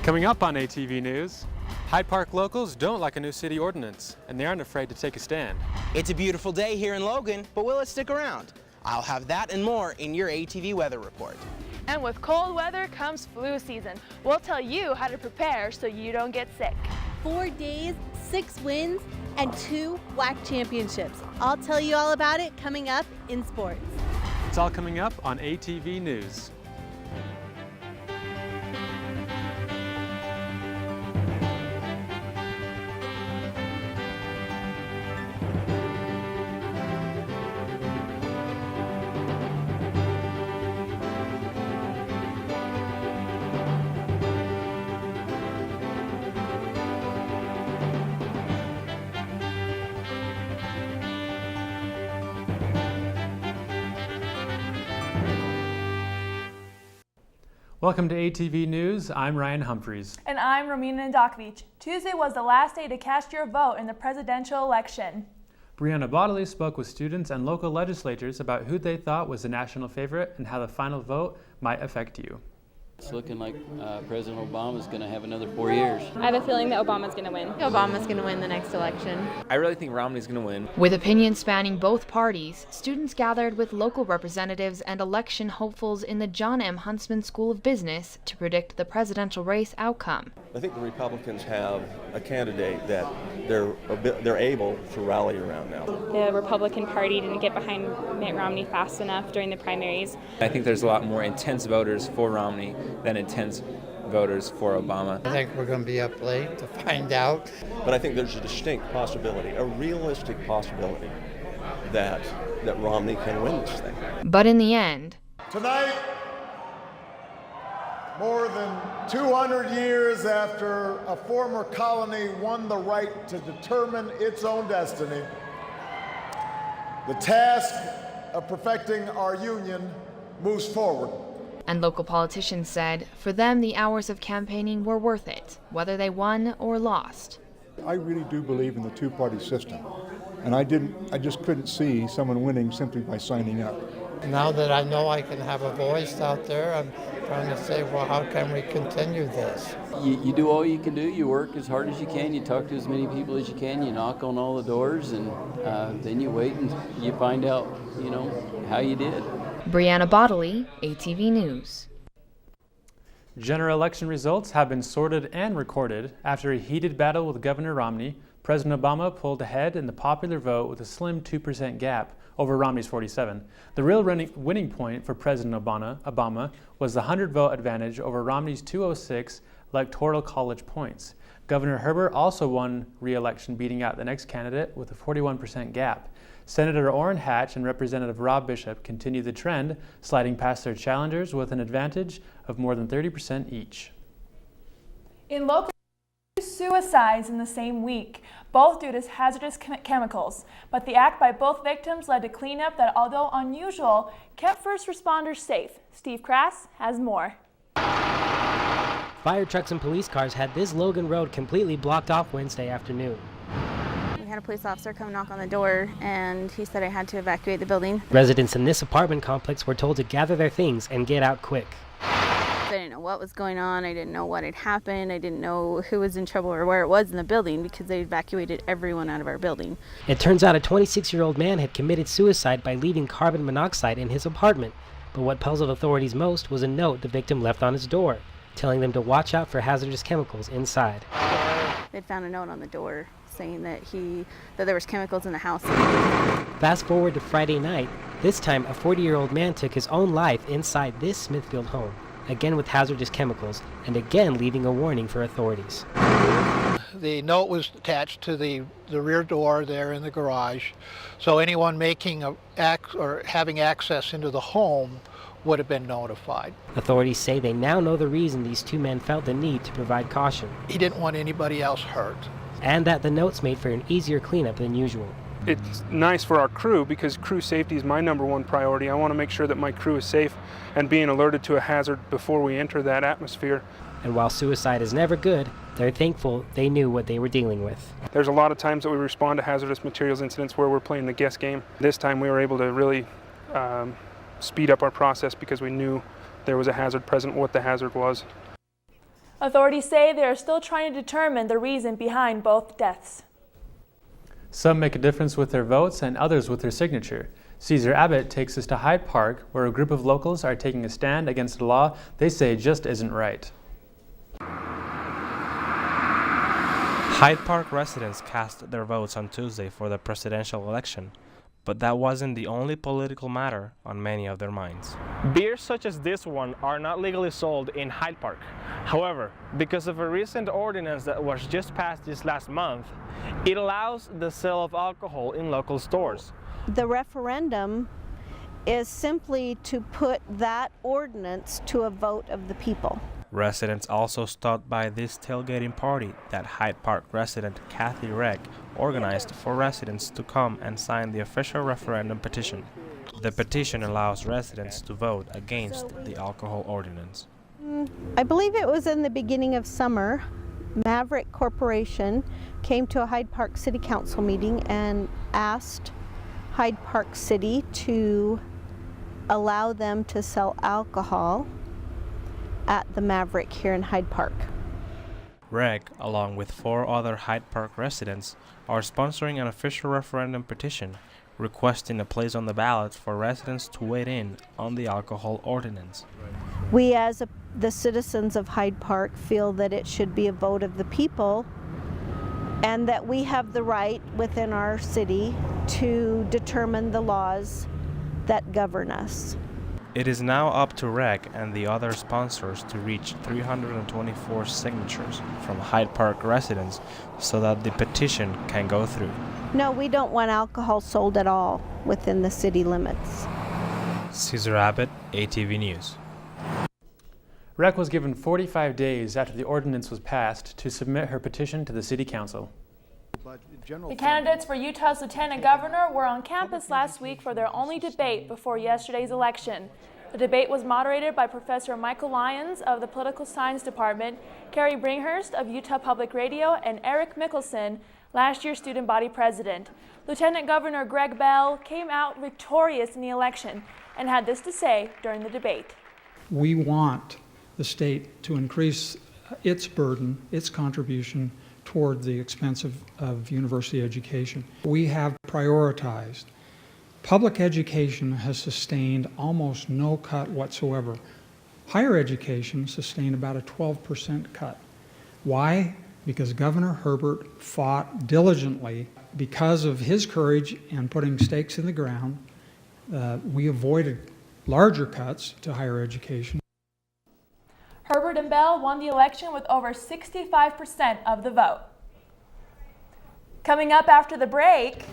Coming up on ATV News, Hyde Park locals don't like a new city ordinance, and they aren't afraid to take a stand. It's a beautiful day here in Logan, but will it stick around? I'll have that and more in your ATV weather report. And with cold weather comes flu season. We'll tell you how to prepare so you don't get sick. 4 days, 6 wins, and 2 WAC championships. I'll tell you all about it coming up in sports. It's all coming up on ATV News. Welcome to ATV News. I'm Ryan Humpherys. And I'm Romina Ndakovic. Tuesday was the last day to cast your vote in the presidential election. Brianna Bodley spoke with students and local legislators about who they thought was the national favorite and how the final vote might affect you. It's looking like President Obama is going to have another 4 years. I have a feeling that Obama's going to win. Obama's going to win the next election. I really think Romney's going to win. With opinions spanning both parties, students gathered with local representatives and election hopefuls in the John M. Huntsman School of Business to predict the presidential race outcome. I think the Republicans have a candidate that they're able to rally around now. The Republican Party didn't get behind Mitt Romney fast enough during the primaries. I think there's a lot more intense voters for Romney than intense voters for Obama. I think we're going to be up late to find out. But I think there's a distinct possibility, a realistic possibility that Romney can win this thing. But in the end, tonight, more than 200 years after a former colony won the right to determine its own destiny, the task of perfecting our union moves forward. And local politicians said for them the hours of campaigning were worth it, whether they won or lost. I really do believe in the two-party system, and I just couldn't see someone winning simply by signing up. Now that I know I can have a voice out there, I'm trying to say, well, how can we continue this? You do all you can do. You work as hard as you can. You talk to as many people as you can. You knock on all the doors, and then you wait and you find out, how you did. Brianna Bodley, ATV News. General election results have been sorted and recorded. After a heated battle with Governor Romney, President Obama pulled ahead in the popular vote with a slim 2% gap over Romney's 47. The real winning point for President Obama was the 100-vote advantage over Romney's 206 Electoral College points. Governor Herbert also won re-election, beating out the next candidate with a 41% gap. Senator Orrin Hatch and Representative Rob Bishop continued the trend, sliding past their challengers with an advantage of more than 30% each. In local suicides in the same week, both due to hazardous chemicals. But the act by both victims led to cleanup that, although unusual, kept first responders safe. Steve Crass has more. Fire trucks and police cars had this Logan Road completely blocked off Wednesday afternoon. We had a police officer come knock on the door, and he said I had to evacuate the building. Residents in this apartment complex were told to gather their things and get out quick. I didn't know what was going on. I didn't know what had happened. I didn't know who was in trouble or where it was in the building because they evacuated everyone out of our building. It turns out a 26-year-old man had committed suicide by leaving carbon monoxide in his apartment. But what puzzled authorities most was a note the victim left on his door, telling them to watch out for hazardous chemicals inside. They'd found a note on the door saying that there was chemicals in the house. Fast forward to Friday night. This time, a 40-year-old man took his own life inside this Smithfield home, again with hazardous chemicals, and again leaving a warning for authorities. The note was attached to the rear door there in the garage, so anyone making or having access into the home would have been notified. Authorities say they now know the reason these two men felt the need to provide caution. He didn't want anybody else hurt. And that the notes made for an easier cleanup than usual. It's nice for our crew because crew safety is my #1 priority. I want to make sure that my crew is safe and being alerted to a hazard before we enter that atmosphere. And while suicide is never good, they're thankful they knew what they were dealing with. There's a lot of times that we respond to hazardous materials incidents where we're playing the guess game. This time we were able to really speed up our process because we knew there was a hazard present, what the hazard was. Authorities say they are still trying to determine the reason behind both deaths. Some make a difference with their votes and others with their signature. Caesar Abbott takes us to Hyde Park, where a group of locals are taking a stand against a law they say just isn't right. Hyde Park residents cast their votes on Tuesday for the presidential election, but that wasn't the only political matter on many of their minds. Beers such as this one are not legally sold in Hyde Park. However, because of a recent ordinance that was just passed this last month, it allows the sale of alcohol in local stores. The referendum is simply to put that ordinance to a vote of the people. Residents also stopped by this tailgating party that Hyde Park resident Kathy Reck organized for residents to come and sign the official referendum petition. The petition allows residents to vote against the alcohol ordinance. I believe it was in the beginning of summer. Maverick Corporation came to a Hyde Park City Council meeting and asked Hyde Park City to allow them to sell alcohol at the Maverick here in Hyde Park. Reg, along with 4 other Hyde Park residents, are sponsoring an official referendum petition requesting a place on the ballot for residents to weigh in on the alcohol ordinance. We as the citizens of Hyde Park feel that it should be a vote of the people and that we have the right within our city to determine the laws that govern us. It is now up to Reg and the other sponsors to reach 324 signatures from Hyde Park residents so that the petition can go through. No, we don't want alcohol sold at all within the city limits. Caesar Abbott, ATV News. Rec was given 45 days after the ordinance was passed to submit her petition to the City Council. The candidates for Utah's Lieutenant Governor were on campus last week for their only debate before yesterday's election. The debate was moderated by Professor Michael Lyons of the Political Science Department, Carrie Bringhurst of Utah Public Radio, and Eric Mickelson, last year's student body president. Lieutenant Governor Greg Bell came out victorious in the election and had this to say during the debate. We want the state to increase its burden, its contribution toward the expense of university education. We have prioritized. Public education has sustained almost no cut whatsoever. Higher education sustained about a 12% cut. Why? Because Governor Herbert fought diligently. Because of his courage and putting stakes in the ground, we avoided larger cuts to higher education. Herbert and Bell won the election with over 65% of the vote. Coming up after the break,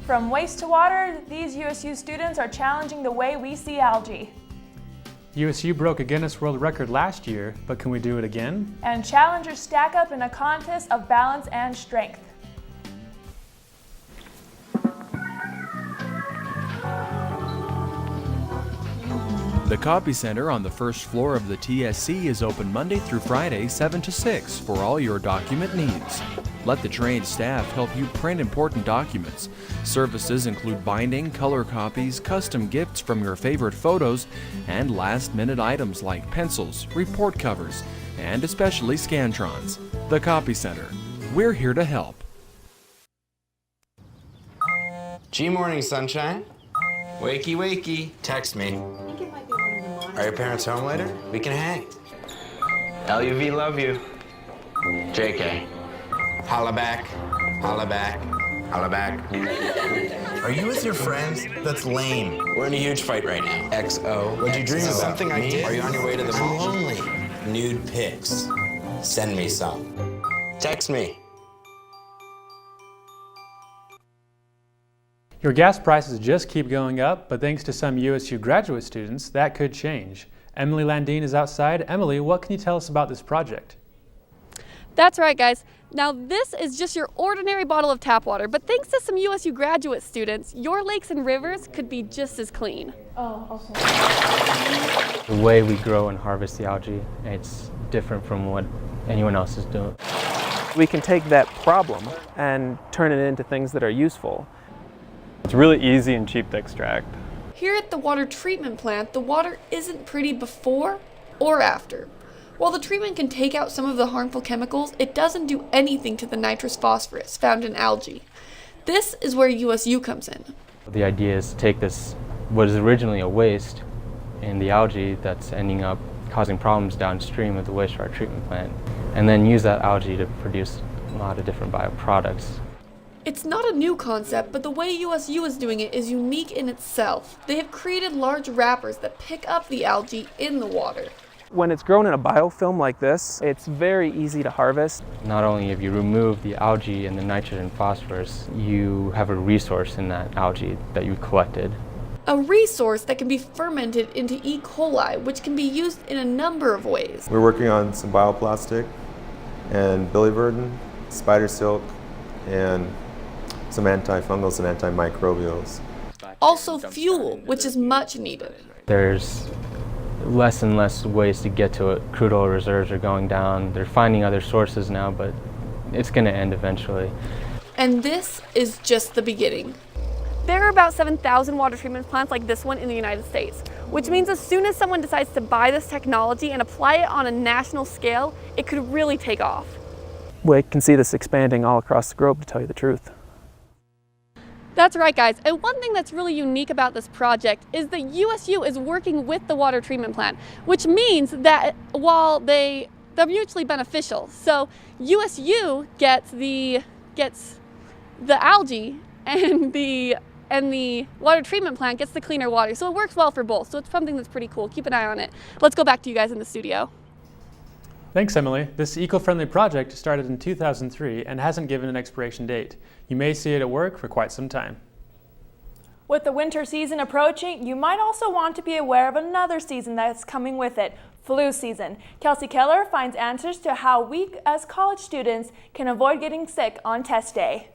from waste to water, these USU students are challenging the way we see algae. USU broke a Guinness World Record last year, but can we do it again? And challengers stack up in a contest of balance and strength. The Copy Center on the first floor of the TSC is open Monday through Friday, 7 to 6 for all your document needs. Let the trained staff help you print important documents. Services include binding, color copies, custom gifts from your favorite photos, and last-minute items like pencils, report covers, and especially Scantrons. The Copy Center. We're here to help. G-Morning, sunshine. Wakey, wakey. Text me. Are your parents home later? We can hang. LUV, love you. JK. Holla back. Holla back. Holla back. Are you with your friends? That's lame. We're in a huge fight right now. XO. What'd you dream about? Something I did. Are you on your way to the mall? I'm lonely. Nude pics. Send me some. Text me. Your gas prices just keep going up, but thanks to some USU graduate students, that could change. Emily Landine is outside. Emily, what can you tell us about this project? That's right, guys. Now, this is just your ordinary bottle of tap water, but thanks to some USU graduate students, your lakes and rivers could be just as clean. Oh, okay. The way we grow and harvest the algae, it's different from what anyone else is doing. We can take that problem and turn it into things that are useful. It's really easy and cheap to extract. Here at the water treatment plant, the water isn't pretty before or after. While the treatment can take out some of the harmful chemicals, it doesn't do anything to the nitrous phosphorus found in algae. This is where USU comes in. The idea is to take this, what is originally a waste in the algae that's ending up causing problems downstream of the wastewater treatment plant, and then use that algae to produce a lot of different bioproducts. It's not a new concept, but the way USU is doing it is unique in itself. They have created large wrappers that pick up the algae in the water. When it's grown in a biofilm like this, it's very easy to harvest. Not only have you removed the algae and the nitrogen phosphorus, you have a resource in that algae that you collected. A resource that can be fermented into E. coli, which can be used in a number of ways. We're working on some bioplastic and biliverdin, spider silk, and some antifungals and antimicrobials. Also fuel, which is much needed. There's less and less ways to get to it. Crude oil reserves are going down. They're finding other sources now, but it's going to end eventually. And this is just the beginning. There are about 7,000 water treatment plants like this one in the United States, which means as soon as someone decides to buy this technology and apply it on a national scale, it could really take off. We can see this expanding all across the globe, to tell you the truth. That's right, guys. And one thing that's really unique about this project is that USU is working with the water treatment plant, which means that while they're mutually beneficial. So USU gets the algae and the water treatment plant gets the cleaner water. So it works well for both. So it's something that's pretty cool. Keep an eye on it. Let's go back to you guys in the studio. Thanks, Emily. This eco-friendly project started in 2003 and hasn't given an expiration date. You may see it at work for quite some time. With the winter season approaching, you might also want to be aware of another season that's coming with it, flu season. Kelsey Keller finds answers to how we as college students can avoid getting sick on test day.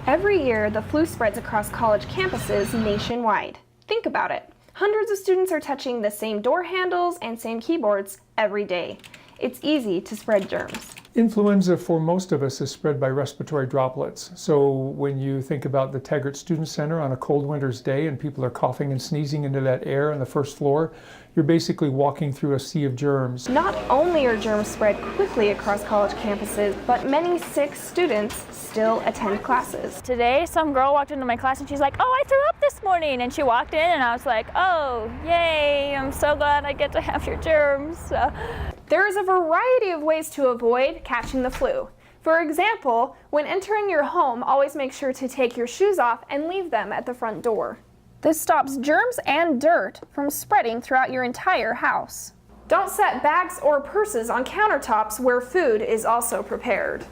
Every year, the flu spreads across college campuses nationwide. Think about it. Hundreds of students are touching the same door handles and same keyboards every day. It's easy to spread germs. Influenza for most of us is spread by respiratory droplets. So when you think about the Taggart Student Center on a cold winter's day and people are coughing and sneezing into that air on the first floor, you're basically walking through a sea of germs. Not only are germs spread quickly across college campuses, but many sick students still attend classes. Today, some girl walked into my class and she's like, "Oh, I threw up this morning." And she walked in and I was like, "Oh, yay, I'm so glad I get to have your germs." There is a variety of ways to avoid catching the flu. For example, when entering your home, always make sure to take your shoes off and leave them at the front door. This stops germs and dirt from spreading throughout your entire house. Don't set bags or purses on countertops where food is also prepared.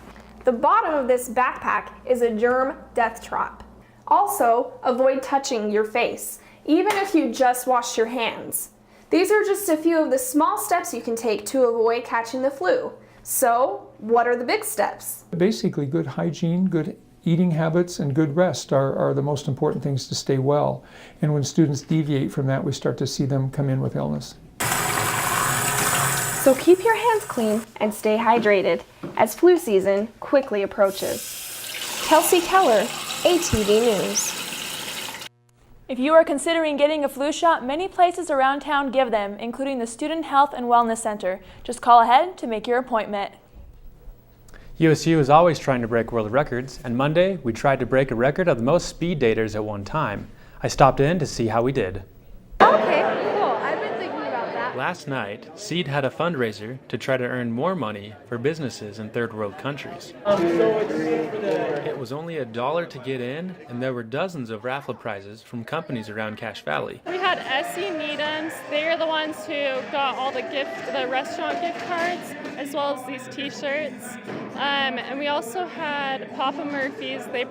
The bottom of this backpack is a germ death trap. Also, avoid touching your face, even if you just washed your hands. These are just a few of the small steps you can take to avoid catching the flu. So, what are the big steps? Basically, good hygiene, good eating habits, and good rest are the most important things to stay well. And when students deviate from that, we start to see them come in with illness. So keep your hands clean and stay hydrated as flu season quickly approaches. Kelsey Keller, ATV News. If you are considering getting a flu shot, many places around town give them, including the Student Health and Wellness Center. Just call ahead to make your appointment. USU is always trying to break world records, and Monday we tried to break a record of the most speed daters at one time. I stopped in to see how we did. Okay, cool. I've been thinking about that. Last night, Seed had a fundraiser to try to earn more money for businesses in third world countries. It was only $1 to get in, and there were dozens of raffle prizes from companies around Cache Valley. We had SC Needham's. They're the ones who got all the restaurant gift cards, as well as these t-shirts. And we also had Papa Murphy's. They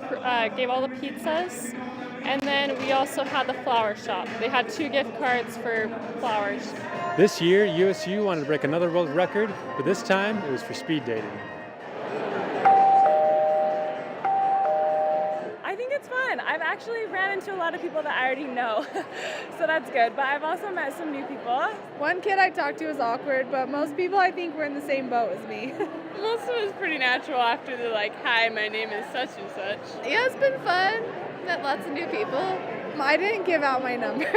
gave all the pizzas. And then we also had the flower shop. They had 2 gift cards for flowers. This year, USU wanted to break another world record, but this time it was for speed dating. I think it's fun. I've actually ran into a lot of people that I already know, so that's good. But I've also met some new people. One kid I talked to was awkward, but most people I think were in the same boat as me. Most of it was pretty natural after the "Hi, my name is such and such." Yeah, it's been fun. Met lots of new people. I didn't give out my number.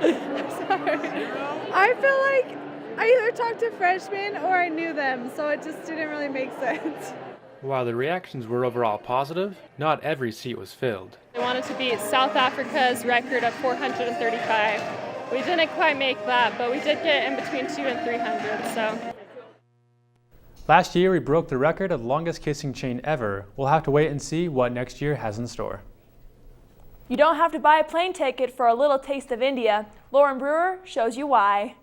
Sorry. I feel like I either talked to freshmen or I knew them, so it just didn't really make sense. While the reactions were overall positive, not every seat was filled. I wanted to beat South Africa's record of 435. We didn't quite make that, but we did get in between 200 and 300, so. Last year, we broke the record of longest kissing chain ever. We'll have to wait and see what next year has in store. You don't have to buy a plane ticket for a little taste of India. Loren Brewer shows you why.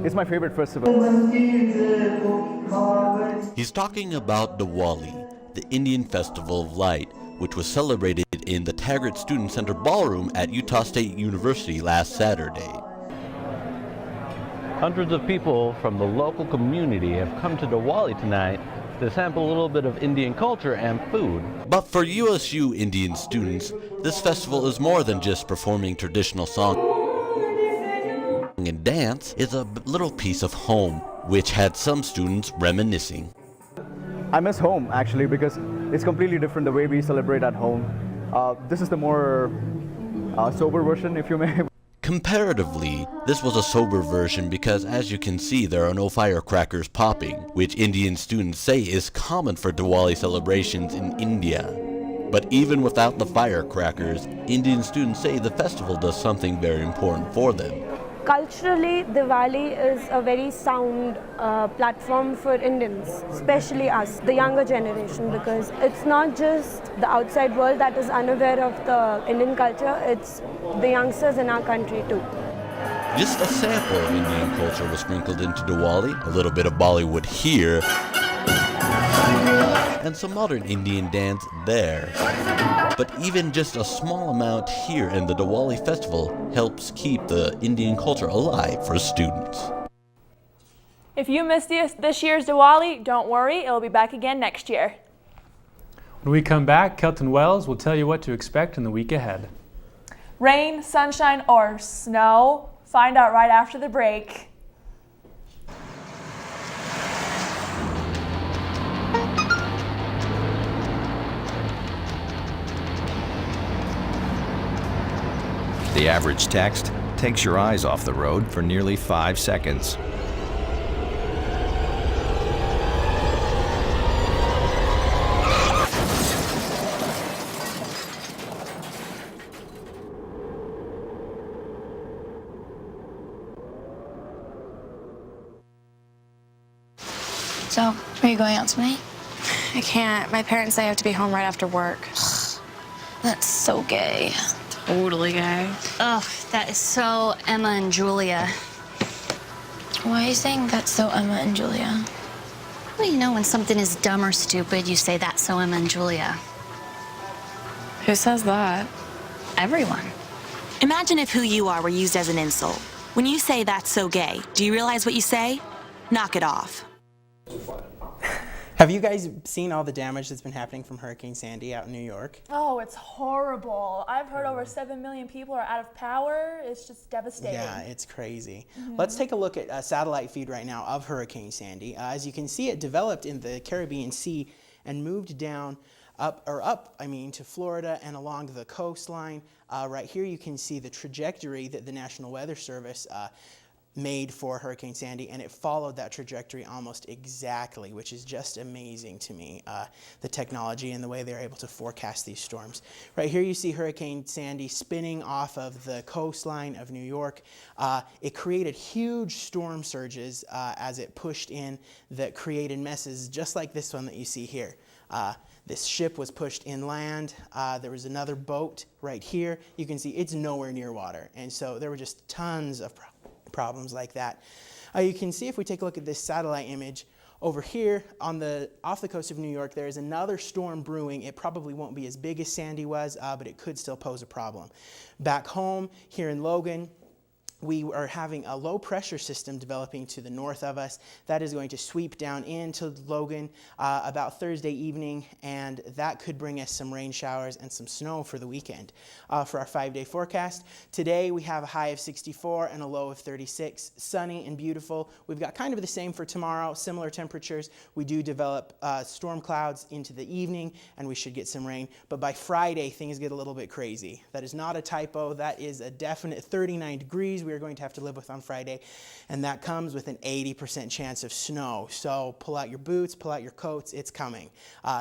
It's my favorite festival. He's talking about Diwali, the Indian Festival of Light, which was celebrated in the Taggart Student Center Ballroom at Utah State University last Saturday. Hundreds of people from the local community have come to Diwali tonight to sample a little bit of Indian culture and food. But for USU Indian students, this festival is more than just performing traditional songs and dance. It's a little piece of home, which had some students reminiscing. I miss home, actually, because it's completely different the way we celebrate at home. This is the more sober version, if you may. Comparatively, this was a sober version because, as you can see, there are no firecrackers popping, which Indian students say is common for Diwali celebrations in India. But even without the firecrackers, Indian students say the festival does something very important for them. Culturally, Diwali is a very sound platform for Indians, especially us, the younger generation, because it's not just the outside world that is unaware of the Indian culture, it's the youngsters in our country too. Just a sample of Indian culture was sprinkled into Diwali, a little bit of Bollywood here, and some modern Indian dance there. But even just a small amount here in the Diwali festival helps keep the Indian culture alive for students. If you missed this year's Diwali, don't worry, it'll be back again next year. When we come back, Kelton Wells will tell you what to expect in the week ahead. Rain, sunshine, or snow? Find out right after the break. The average text takes your eyes off the road for nearly 5 seconds. So, are you going out tonight? I can't. My parents say I have to be home right after work. That's so gay. Totally gay. Ugh, that is so Emma and Julia. Why are you saying that's so Emma and Julia? Well, you know, when something is dumb or stupid, you say that's so Emma and Julia. Who says that? Everyone. Imagine if who you are were used as an insult. When you say that's so gay, do you realize what you say? Knock it off. Have you guys seen all the damage that's been happening from Hurricane Sandy out in New York? Oh, it's horrible. I've heard over 7 million people are out of power. It's just devastating. Yeah, it's crazy. Let's take a look at a satellite feed right now of Hurricane Sandy. As you can see, it developed in the Caribbean Sea and moved down to Florida and along the coastline. Right here you can see the trajectory that the National Weather Service made for Hurricane Sandy, and it followed that trajectory almost exactly, which is just amazing to me, the technology and the way they're able to forecast these storms. Right here you see Hurricane Sandy spinning off of the coastline of New York. It created huge storm surges as it pushed in that created messes just like this one that you see here. This ship was pushed inland. There was another boat right here. You can see it's nowhere near water, and so there were just tons of problems like that. You can see if we take a look at this satellite image over here off the coast of New York, there is another storm brewing. It probably won't be as big as Sandy was, but it could still pose a problem. Back home here in Logan, we are having a low pressure system developing to the north of us. That is going to sweep down into Logan about Thursday evening, and that could bring us some rain showers and some snow for the weekend. For our 5-day forecast, today we have a high of 64 and a low of 36, sunny and beautiful. We've got kind of the same for tomorrow, similar temperatures. We do develop storm clouds into the evening, and we should get some rain. But by Friday, things get a little bit crazy. That is not a typo. That is a definite 39 degrees. we are going to have to live with on Friday, and that comes with an 80% chance of snow. So pull out your boots, pull out your coats, it's coming.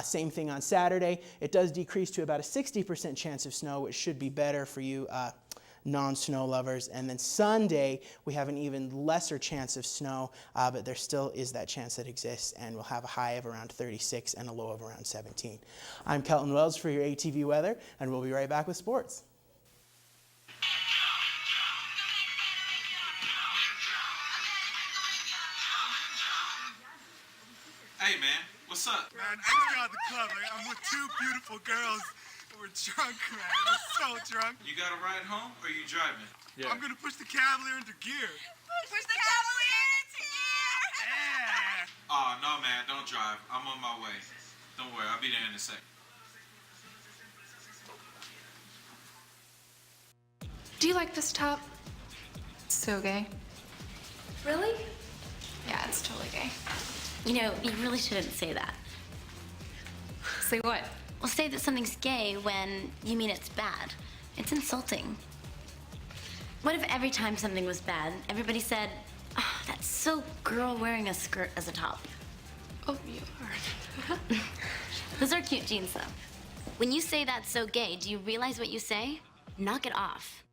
Same thing on Saturday. It does decrease to about a 60% chance of snow, which should be better for you non-snow lovers. And then Sunday, we have an even lesser chance of snow, but there still is that chance that exists, and we'll have a high of around 36 and a low of around 17. I'm Kelton Wells for your ATV weather, and we'll be right back with sports. Hey man, what's up? Man, I just got out of the club. I'm with two beautiful girls. We're drunk, man. We're so drunk. You got a ride home or you driving? Yeah. I'm gonna push the Cavalier into gear. Push the Cavalier into gear! Yeah! Oh, no man, don't drive. I'm on my way. Don't worry, I'll be there in a sec. Do you like this top? It's so gay. Really? Yeah, it's totally gay. You know, you really shouldn't say that. Say what? Well, say that something's gay when you mean it's bad. It's insulting. What if every time something was bad, everybody said, oh, that's so girl wearing a skirt as a top? Oh, you are. Those are cute jeans, though. When you say that's so gay, do you realize what you say? Knock it off.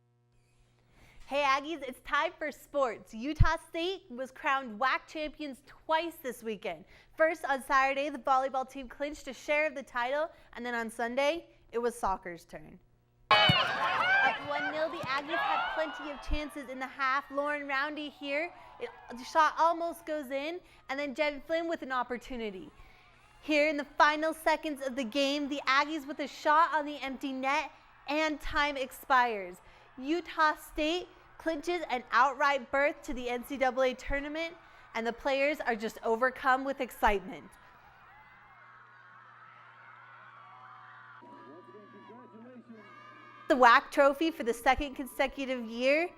Hey Aggies, it's time for sports. Utah State was crowned WAC champions twice this weekend. First on Saturday, the volleyball team clinched a share of the title, and then on Sunday, it was soccer's turn. Up 1-0, the Aggies had plenty of chances in the half. Loren Roundy here, the shot almost goes in, and then Jen Flynn with an opportunity. Here in the final seconds of the game, the Aggies with a shot on the empty net, and time expires. Utah State clinches an outright berth to the NCAA tournament, and the players are just overcome with excitement. The WAC trophy for the second consecutive year,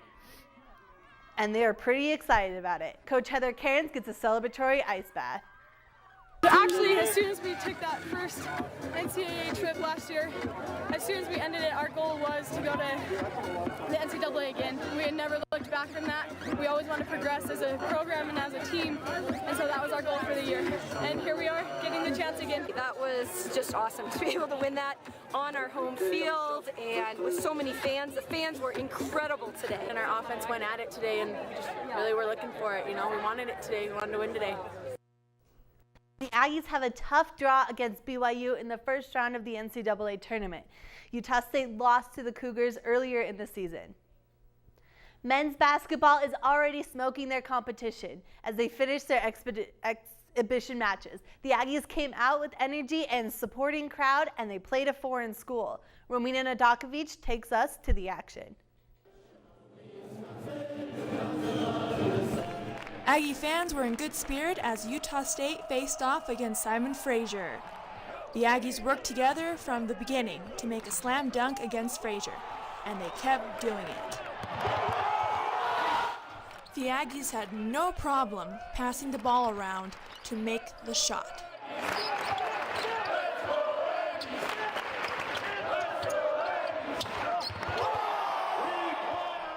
and they are pretty excited about it. Coach Heather Cairns gets a celebratory ice bath. Actually, as soon as we took that first NCAA trip last year, as soon as we ended it, our goal was to go to the NCAA again. We had never looked back from that. We always wanted to progress as a program and as a team, and so that was our goal for the year. And here we are, getting the chance again. That was just awesome to be able to win that on our home field and with so many fans. The fans were incredible today. And our offense went at it today and just really were looking for it. You know, we wanted it today. We wanted to win today. The Aggies have a tough draw against BYU in the first round of the NCAA tournament. Utah State lost to the Cougars earlier in the season. Men's basketball is already smoking their competition as they finish their exhibition matches. The Aggies came out with energy and supporting crowd, and they played a foreign school. Romina Nadakovic takes us to the action. Aggie fans were in good spirit as Utah State faced off against Simon Fraser. The Aggies worked together from the beginning to make a slam dunk against Fraser, and they kept doing it. The Aggies had no problem passing the ball around to make the shot.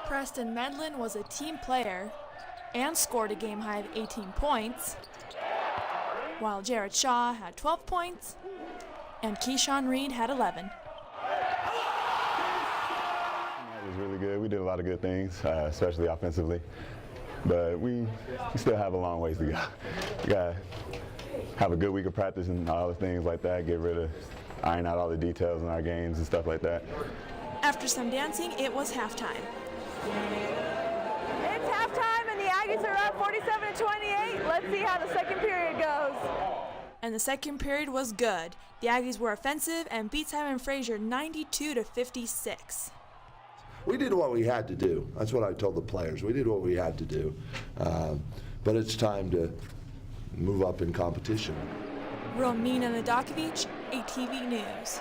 Preston Medlin was a team player and scored a game-high of 18 points, while Jared Shaw had 12 points and Keyshawn Reed had 11. It was really good. We did a lot of good things, especially offensively, but we still have a long ways to go. We got to have a good week of practice and all the things like that, iron out all the details in our games and stuff like that. After some dancing, it was halftime. It's halftime and the Aggies are up 47-28. Let's see how the second period goes. And the second period was good. The Aggies were offensive and beat Simon Fraser 92-56. We did what we had to do. That's what I told the players. We did what we had to do. But it's time to move up in competition. Romina Nadakovic, ATV News.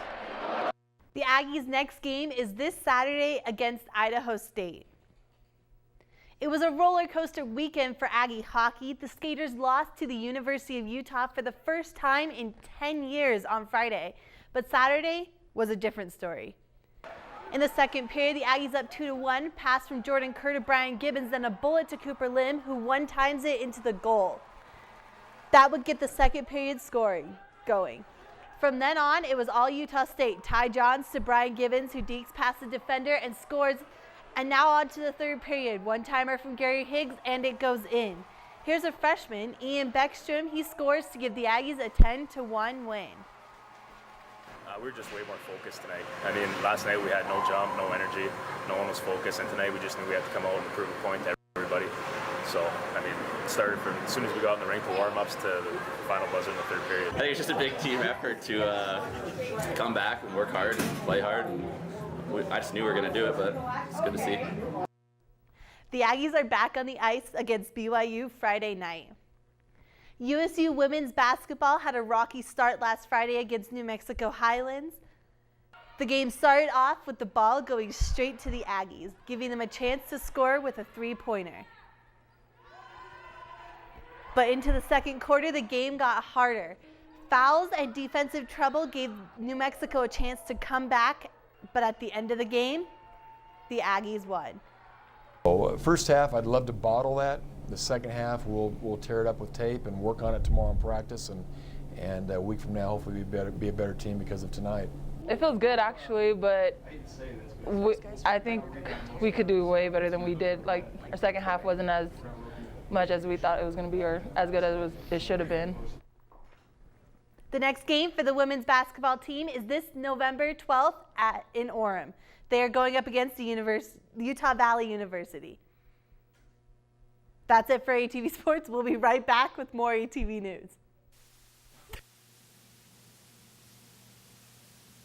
The Aggies' next game is this Saturday against Idaho State. It was a roller coaster weekend for Aggie hockey. The Skaters lost to the University of Utah for the first time in 10 years on Friday, but Saturday was a different story. In the second period, the Aggies up 2-1, pass from Jordan Kerr to Brian Gibbons, then a bullet to Cooper Lim, who one-times it into the goal. That would get the second period scoring going. From then on, it was all Utah State. Ty Johns to Brian Gibbons, who dekes past the defender and scores. And now on to the third period. One-timer from Gary Higgs, and it goes in. Here's a freshman, Ian Beckstrom. He scores to give the Aggies a 10-1 win. We were just way more focused tonight. I mean, last night we had no jump, no energy, no one was focused, and tonight we just knew we had to come out and prove a point to everybody. So, I mean, it started from as soon as we got in the rink, the warm-ups to the final buzzer in the third period. I think it's just a big team effort to come back and work hard and play hard. And I just knew we were going to do it, but it's good to see. The Aggies are back on the ice against BYU Friday night. USU women's basketball had a rocky start last Friday against New Mexico Highlands. The game started off with the ball going straight to the Aggies, giving them a chance to score with a three-pointer. But into the second quarter, the game got harder. Fouls and defensive trouble gave New Mexico a chance to come back, but at the end of the game, the Aggies won. First half, I'd love to bottle that. The second half, we'll tear it up with tape and work on it tomorrow in practice, and a week from now, hopefully be a better team because of tonight. It feels good actually, but I think we could do way better than we did. Like, our second half wasn't as much as we thought it was going to be, or as good as it should have been. The next game for the women's basketball team is this November 12th in Orem. They are going up against the Utah Valley University. That's it for ATV Sports. We'll be right back with more ATV news.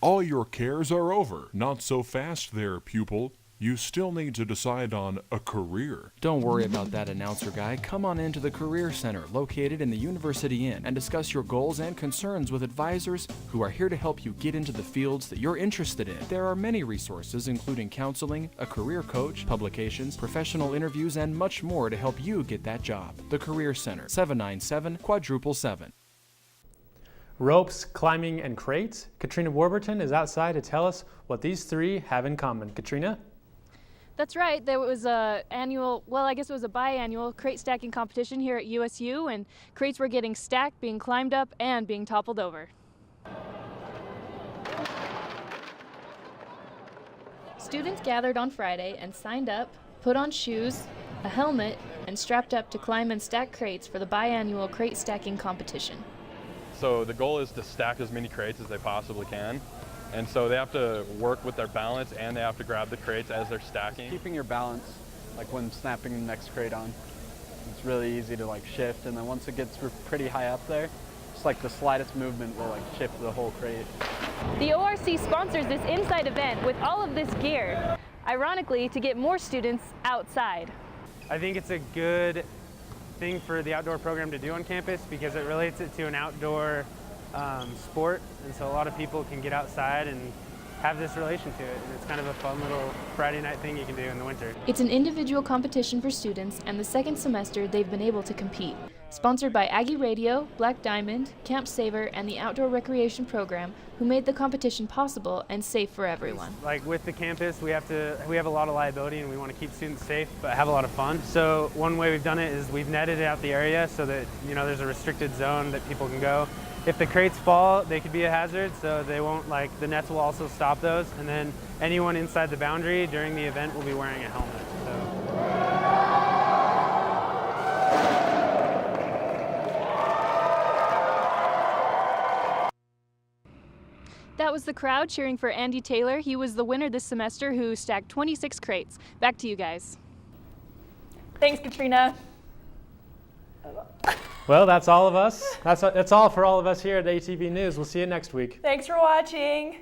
All your cares are over. Not so fast there, pupil. You still need to decide on a career. Don't worry about that, announcer guy. Come on into the Career Center, located in the University Inn, and discuss your goals and concerns with advisors who are here to help you get into the fields that you're interested in. There are many resources, including counseling, a career coach, publications, professional interviews, and much more to help you get that job. The Career Center, 797-777. Ropes, climbing, and crates. Katrina Warburton is outside to tell us what these three have in common. Katrina? That's right. There was a biannual crate stacking competition here at USU, and crates were getting stacked, being climbed up, and being toppled over. Students gathered on Friday and signed up, put on shoes, a helmet, and strapped up to climb and stack crates for the biannual crate stacking competition. So the goal is to stack as many crates as they possibly can. And so they have to work with their balance, and they have to grab the crates as they're stacking. Keeping your balance, like when snapping the next crate on, it's really easy to like shift, and then once it gets pretty high up there, just like the slightest movement will like shift the whole crate. The ORC sponsors this inside event with all of this gear, ironically to get more students outside. I think it's a good thing for the outdoor program to do on campus because it relates it to an outdoor sport, and so a lot of people can get outside and have this relation to it, and it's kind of a fun little Friday night thing you can do in the winter. It's an individual competition for students, and the second semester they've been able to compete. Sponsored by Aggie Radio, Black Diamond, Camp Saver, and the Outdoor Recreation Program, who made the competition possible and safe for everyone. Like with the campus, we have a lot of liability, and we want to keep students safe but have a lot of fun. So one way we've done it is we've netted out the area so that there's a restricted zone that people can go. If the crates fall, they could be a hazard, so they won't, the nets will also stop those, and then anyone inside the boundary during the event will be wearing a helmet. That was the crowd cheering for Andy Taylor. He was the winner this semester who stacked 26 crates. Back to you guys. Thanks, Katrina. Well, that's all of us. That's all for all of us here at ATV News. We'll see you next week. Thanks for watching.